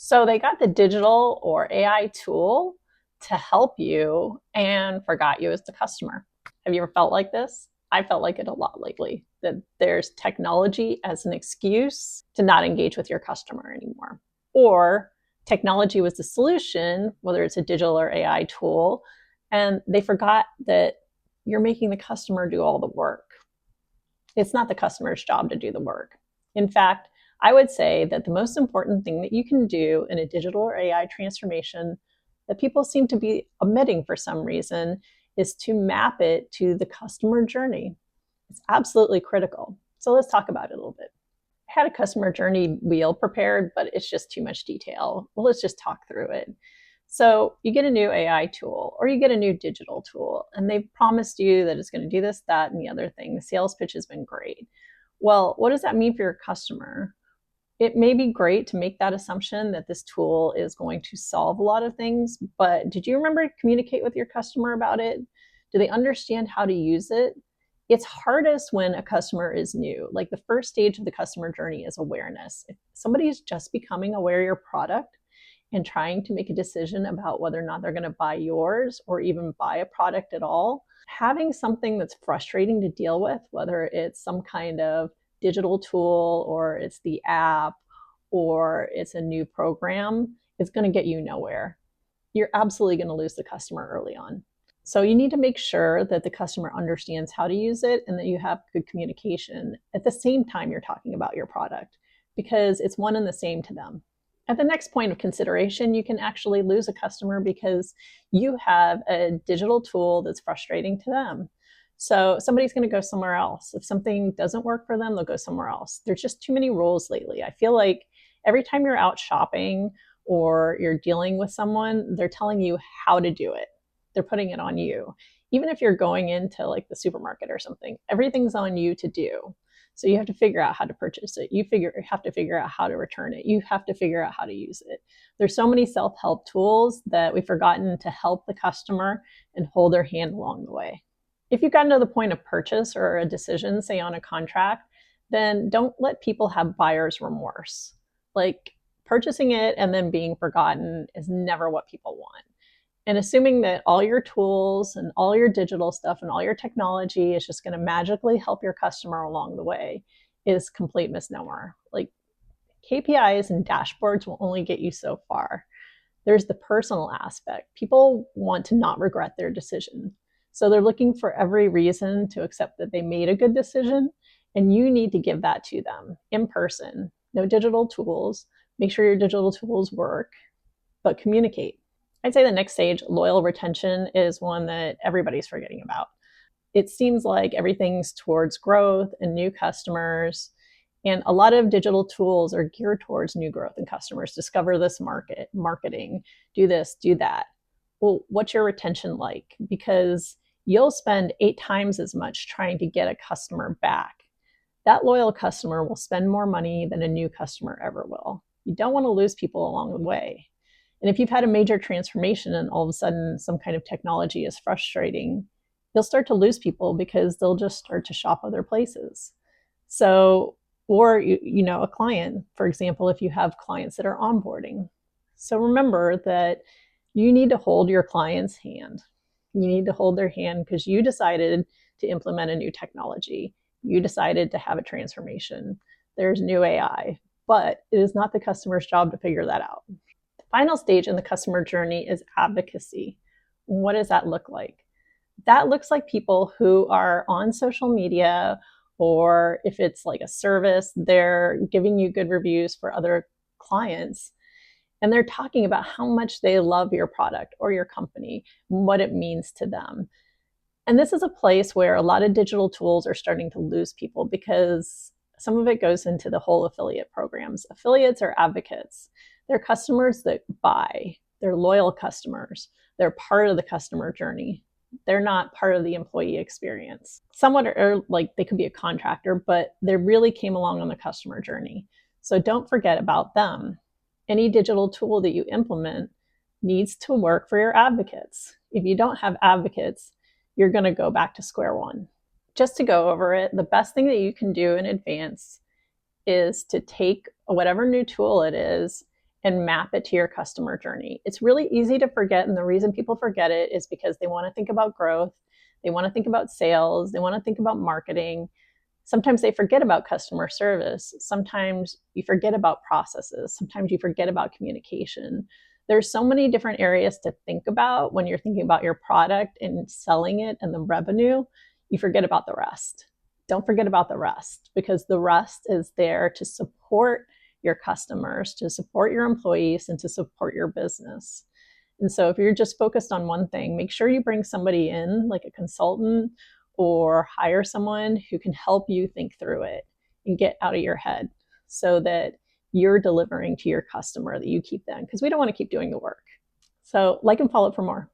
So they got the digital or AI tool to help you and forgot you as the customer. Have you ever felt like this? I felt like it a lot lately, that there's technology as an excuse to not engage with your customer anymore. Or technology was the solution, whether it's a digital or AI tool, and they forgot that you're making the customer do all the work. It's not the customer's job to do the work. In fact, I would say that the most important thing that you can do in a digital or AI transformation that people seem to be omitting for some reason is to map it to the customer journey. It's absolutely critical. So let's talk about it a little bit. I had a customer journey wheel prepared, but it's just too much detail. Well, let's just talk through it. So you get a new AI tool or you get a new digital tool, and they've promised you that it's going to do this, that, and the other thing. The sales pitch has been great. Well, what does that mean for your customer? It may be great to make that assumption that this tool is going to solve a lot of things, but did you remember to communicate with your customer about it? Do they understand how to use it? It's hardest when a customer is new. Like the first stage of the customer journey is awareness. If somebody is just becoming aware of your product and trying to make a decision about whether or not they're going to buy yours or even buy a product at all, having something that's frustrating to deal with, whether it's some kind of digital tool or it's the app or it's a new program, is going to get you nowhere. You're absolutely going to lose the customer early on. So you need to make sure that the customer understands how to use it and that you have good communication at the same time you're talking about your product, because it's one and the same to them. At the next point of consideration, you can actually lose a customer because you have a digital tool that's frustrating to them. So somebody's going to go somewhere else. If something doesn't work for them, they'll go somewhere else. There's just too many rules lately. I feel like every time you're out shopping or you're dealing with someone, they're telling you how to do it. They're putting it on you. Even if you're going into like the supermarket or something, everything's on you to do. So you have to figure out how to purchase it. You have to figure out how to return it. You have to figure out how to use it. There's so many self-help tools that we've forgotten to help the customer and hold their hand along the way. If you've gotten to the point of purchase or a decision, say on a contract, then don't let people have buyer's remorse. Like purchasing it and then being forgotten is never what people want. And assuming that all your tools and all your digital stuff and all your technology is just going to magically help your customer along the way is complete misnomer. Like KPIs and dashboards will only get you so far. There's the personal aspect. People want to not regret their decision. So they're looking for every reason to accept that they made a good decision, and you need to give that to them in person. No digital tools. Make sure your digital tools work, but communicate. I'd say the next stage, loyal retention, is one that everybody's forgetting about. It seems like everything's towards growth and new customers, and a lot of digital tools are geared towards new growth and customers. Discover this market, marketing, do this, do that. Well, what's your retention like? Because you'll spend 8 times as much trying to get a customer back. That loyal customer will spend more money than a new customer ever will. You don't want to lose people along the way. And if you've had a major transformation and all of a sudden some kind of technology is frustrating, you'll start to lose people because they'll just start to shop other places. So, or a client, for example, if you have clients that are onboarding. So remember that you need to hold your client's hand. You need to hold their hand because you decided to implement a new technology. You decided to have a transformation. There's new AI, but it is not the customer's job to figure that out. The final stage in the customer journey is advocacy. What does that look like? That looks like people who are on social media, or if it's like a service, they're giving you good reviews for other clients. And they're talking about how much they love your product or your company, what it means to them. And this is a place where a lot of digital tools are starting to lose people because some of it goes into the whole affiliate programs. Affiliates are advocates. They're customers that buy. They're loyal customers. They're part of the customer journey. They're not part of the employee experience. Someone are like, they could be a contractor, but they really came along on the customer journey. So don't forget about them. Any digital tool that you implement needs to work for your advocates. If you don't have advocates, you're going to go back to square one. Just to go over it, the best thing that you can do in advance is to take whatever new tool it is and map it to your customer journey. It's really easy to forget, and the reason people forget it is because they want to think about growth, they want to think about sales, they want to think about marketing. Sometimes they forget about customer service. Sometimes you forget about processes. Sometimes you forget about communication. There's so many different areas to think about when you're thinking about your product and selling it and the revenue. You forget about the rest. Don't forget about the rest, because the rest is there to support your customers, to support your employees, and to support your business. And so if you're just focused on one thing, make sure you bring somebody in, like a consultant, or hire someone who can help you think through it and get out of your head, so that you're delivering to your customer, that you keep them, because we don't want to keep doing the work. So like and follow for more.